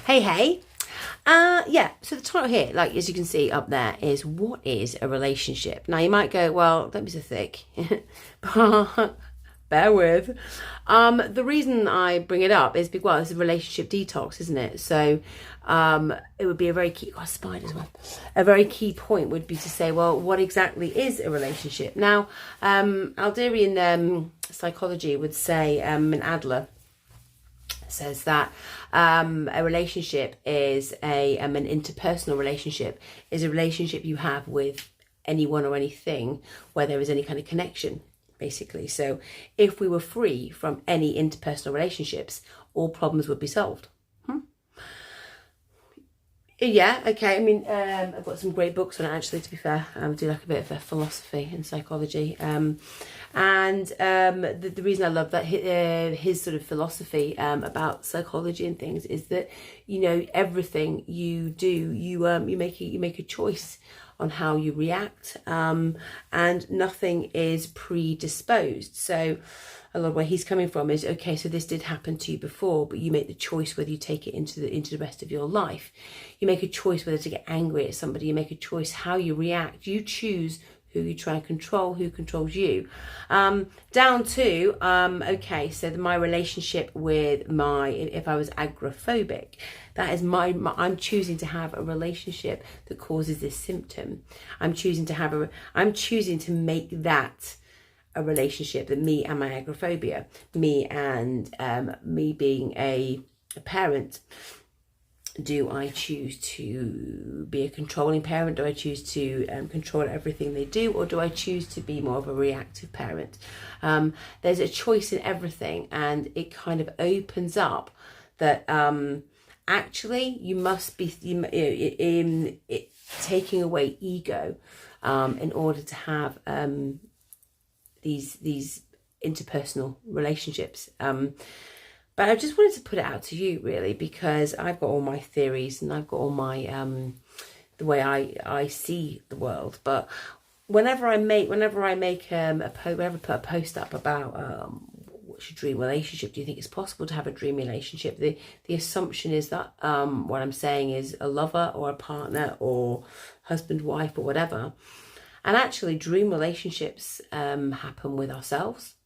Hey. Yeah, so the title here, like as you can see up there, is what is a relationship? Now you might go, well, don't be so thick. Bear with. The reason I bring it up is because, well, it's a relationship detox, isn't it? So it would be a very key, spiders, well, a very key point would be to say, well, what exactly is a relationship? Now, Alderian psychology would say, and Adler says that a relationship is an interpersonal relationship is a relationship you have with anyone or anything where there is any kind of connection, basically. So if we were free from any interpersonal relationships, all problems would be solved. Yeah, okay. I mean, I've got some great books on it, actually, to be fair. I do like a bit of a philosophy and psychology. The reason I love that, his sort of philosophy about psychology and things is that, you know, everything you do, you make a choice on how you react, and nothing is predisposed. So a lot of where he's coming from is, okay, so this did happen to you before, but you make the choice whether you take it into the rest of your life. You make a choice whether to get angry at somebody. You make a choice how you react. You choose who you try and control, who controls you. Down to, okay, so my relationship with if I was agoraphobic, that is I'm choosing to have a relationship that causes this symptom. I'm choosing to make that a relationship, that me and my agoraphobia, me and me being a parent. Do I choose to be a controlling parent? Do I choose to control everything they do? Or do I choose to be more of a reactive parent? There's a choice in everything, and it kind of opens up that actually you must be taking away ego in order to have these interpersonal relationships. But I just wanted to put it out to you, really, because I've got all my theories and I've got all my the way I see the world. But whenever I put a post up about what's your dream relationship, do you think it's possible to have a dream relationship? The assumption is that what I'm saying is a lover or a partner or husband, wife, or whatever. And actually, dream relationships happen with ourselves.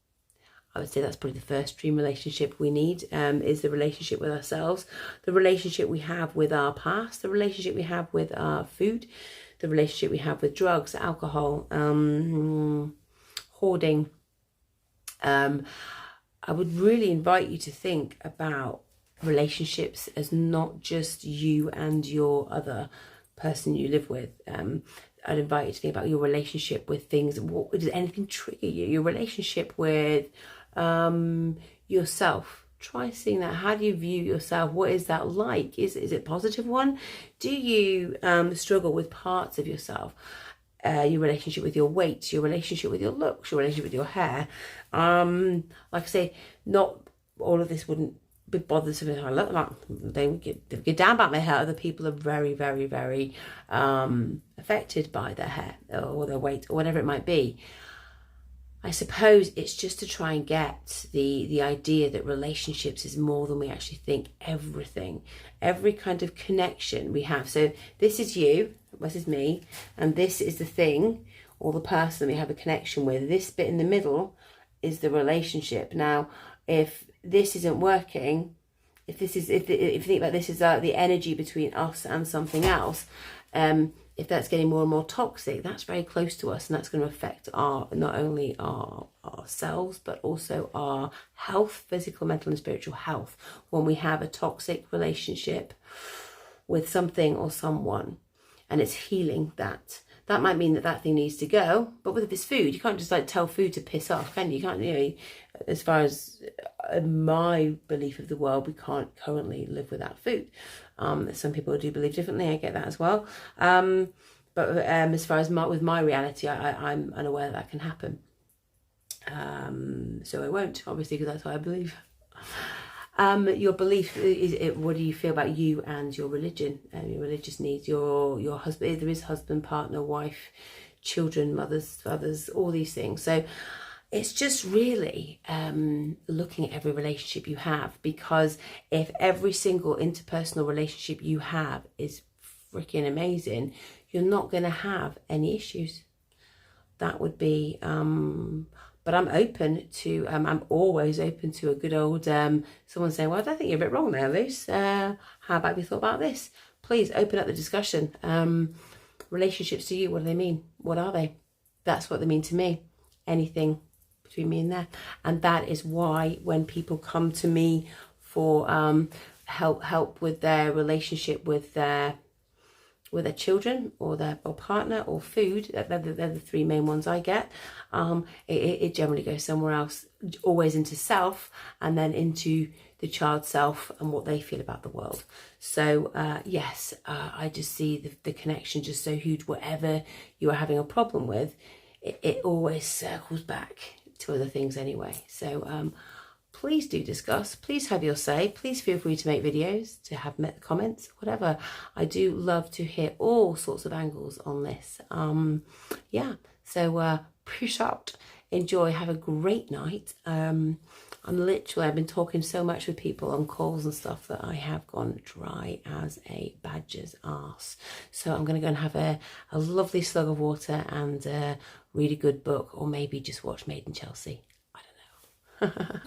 I would say that's probably the first dream relationship we need, is the relationship with ourselves, the relationship we have with our past, the relationship we have with our food, the relationship we have with drugs, alcohol, hoarding. I would really invite you to think about relationships as not just you and your other person you live with. I'd invite you to think about your relationship with things. Does anything trigger you? Your relationship with yourself. Try seeing that. How do you view yourself? What is that like? Is it a positive one? Do you struggle with parts of yourself? Your relationship with your weight, your relationship with your looks, your relationship with your hair. Like I say, not all of this wouldn't be bothersome if I look like they get down about my hair. Other people are very, very, very affected by their hair or their weight or whatever it might be. I suppose it's just to try and get the idea that relationships is more than we actually think. Every kind of connection we have. So this is you, this is me, and this is the thing or the person we have a connection with. This bit in the middle is the relationship. Now, if this isn't working, if you think about this as the energy between us and something else, if that's getting more and more toxic, that's very close to us, and that's going to affect not only ourselves but also our health, physical, mental and spiritual health. When we have a toxic relationship with something or someone and it's healing, that might mean that thing needs to go. But with this food, you can't just tell food to piss off, can you? You can't, as far as my belief of the world, we can't currently live without food. Some people do believe differently, I get that as well. But as far as with my reality, I'm unaware that can happen. So I won't, obviously, because that's what I believe. Your belief is what do you feel about you and your religion and your religious needs, your husband. There is husband, partner, wife, children, mothers, fathers, all these things. So it's just really looking at every relationship you have, because if every single interpersonal relationship you have is freaking amazing, you're not going to have any issues. That would be, but I'm open to, I'm always open to a good old, someone saying, well, I think you're a bit wrong there, Luce. How about we thought about this? Please open up the discussion. Relationships to you, what do they mean? What are they? That's what they mean to me. Anything between me and there. And that is why when people come to me for help with their relationship with their children or their partner or food, they're the three main ones I get. It generally goes somewhere else, always into self, and then into the child self and what they feel about the world. So yes, I just see the connection just so huge. Whatever you are having a problem with, it always circles back to other things anyway. So please do discuss. Please have your say. Please feel free to make videos, to have comments, whatever. I do love to hear all sorts of angles on this. Yeah, so push out, enjoy, have a great night. I've been talking so much with people on calls and stuff that I have gone dry as a badger's arse. So I'm going to go and have a lovely slug of water and read a good book, or maybe just watch Made in Chelsea. I don't know.